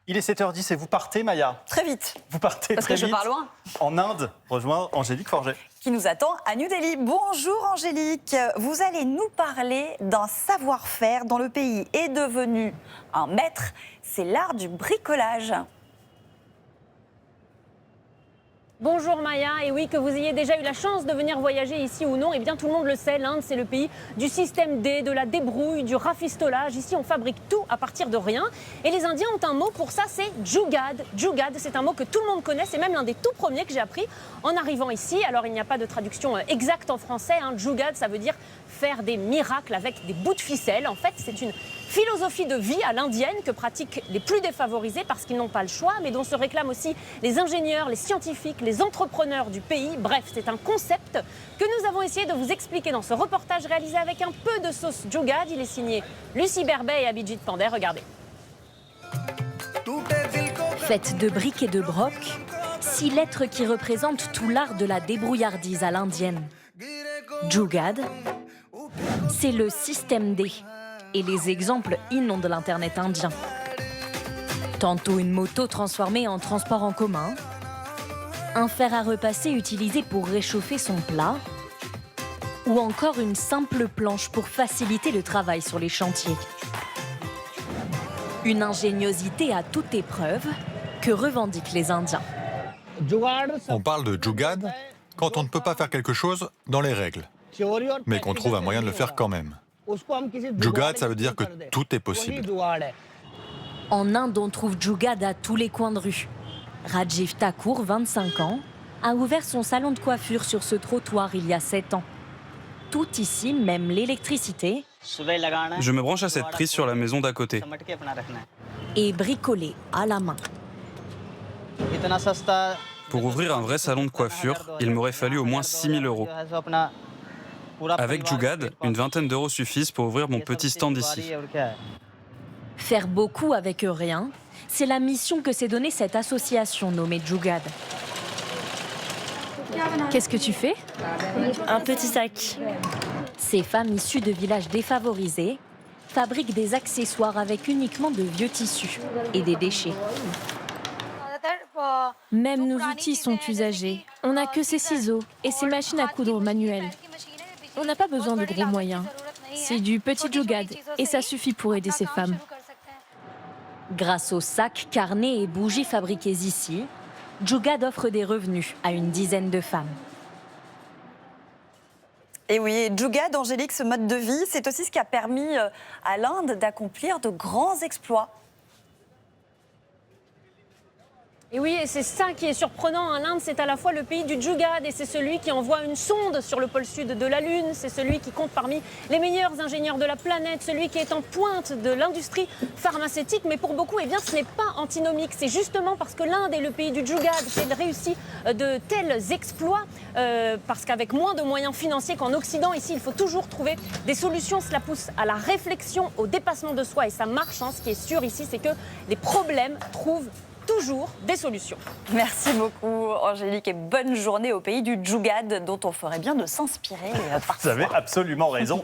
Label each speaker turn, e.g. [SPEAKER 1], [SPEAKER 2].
[SPEAKER 1] Il est 7h10 et vous partez, Maya.
[SPEAKER 2] Très vite.
[SPEAKER 1] Vous partez
[SPEAKER 2] Parce
[SPEAKER 1] très
[SPEAKER 2] que je
[SPEAKER 1] vite
[SPEAKER 2] pars loin.
[SPEAKER 1] en Inde, rejoindre Angélique Forget.
[SPEAKER 2] Qui nous attend à New Delhi. Bonjour Angélique, vous allez nous parler d'un savoir-faire dont le pays est devenu un maître, c'est l'art du bricolage.
[SPEAKER 3] Bonjour Maya, et oui, que vous ayez déjà eu la chance de venir voyager ici ou non, eh bien tout le monde le sait, l'Inde c'est le pays du système D, de la débrouille, du rafistolage. Ici on fabrique tout à partir de rien. Et les Indiens ont un mot pour ça, c'est Jugaad. Jugaad, c'est un mot que tout le monde connaît, c'est même l'un des tout premiers que j'ai appris en arrivant ici. Alors il n'y a pas de traduction exacte en français, hein. Jugaad ça veut dire faire des miracles avec des bouts de ficelle. En fait c'est une philosophie de vie à l'indienne que pratiquent les plus défavorisés parce qu'ils n'ont pas le choix, mais dont se réclament aussi les ingénieurs, les scientifiques, les entrepreneurs du pays. Bref, c'est un concept que nous avons essayé de vous expliquer dans ce reportage réalisé avec un peu de sauce Jugaad. Il est signé Lucie Berbet et Abhijit Pandey. Regardez.
[SPEAKER 4] Faite de briques et de broc, 6 lettres qui représentent tout l'art de la débrouillardise à l'indienne. Jugaad, c'est le système D. Et les exemples inondent l'internet indien. Tantôt une moto transformée en transport en commun, un fer à repasser utilisé pour réchauffer son plat, ou encore une simple planche pour faciliter le travail sur les chantiers. Une ingéniosité à toute épreuve que revendiquent les Indiens.
[SPEAKER 5] On parle de Jugaad quand on ne peut pas faire quelque chose dans les règles, mais qu'on trouve un moyen de le faire quand même. Jugaad, ça veut dire que tout est possible.
[SPEAKER 4] En Inde, on trouve Jugaad à tous les coins de rue. Rajiv Thakur, 25 ans, a ouvert son salon de coiffure sur ce trottoir il y a 7 ans. Tout ici, même l'électricité,
[SPEAKER 6] Je me branche à cette prise sur la maison d'à côté.
[SPEAKER 4] est bricolé à la main.
[SPEAKER 6] Pour ouvrir un vrai salon de coiffure, il m'aurait fallu au moins 6 000 euros. Avec Jugaad, une vingtaine d'euros suffisent pour ouvrir mon petit stand ici.
[SPEAKER 4] Faire beaucoup avec rien, c'est la mission que s'est donnée cette association nommée Jugaad.
[SPEAKER 7] Qu'est-ce que tu fais? Un petit sac.
[SPEAKER 4] Ces femmes issues de villages défavorisés fabriquent des accessoires avec uniquement de vieux tissus et des déchets.
[SPEAKER 7] Même nos outils sont usagés. On n'a que ces ciseaux et ces machines à coudre manuelles. On n'a pas besoin de gros moyens. C'est du petit Jugaad et ça suffit pour aider ces femmes.
[SPEAKER 4] Grâce aux sacs, carnets et bougies fabriqués ici, Jugaad offre des revenus à une dizaine de femmes.
[SPEAKER 2] Et oui, Jugaad, Angélique, ce mode de vie, c'est aussi ce qui a permis à l'Inde d'accomplir de grands exploits.
[SPEAKER 3] Et oui, et c'est ça qui est surprenant. L'Inde, c'est à la fois le pays du Jugaad et c'est celui qui envoie une sonde sur le pôle sud de la Lune. C'est celui qui compte parmi les meilleurs ingénieurs de la planète, celui qui est en pointe de l'industrie pharmaceutique. Mais pour beaucoup, eh bien, ce n'est pas antinomique. C'est justement parce que l'Inde est le pays du Jugaad qu'elle réussit de tels exploits. Parce qu'avec moins de moyens financiers qu'en Occident, ici, il faut toujours trouver des solutions. Cela pousse à la réflexion, au dépassement de soi. Et ça marche. Ce qui est sûr ici, c'est que les problèmes trouvent toujours des solutions.
[SPEAKER 2] Merci beaucoup Angélique et bonne journée au pays du Jugaad dont on ferait bien de s'inspirer parfois.
[SPEAKER 1] Vous avez absolument raison.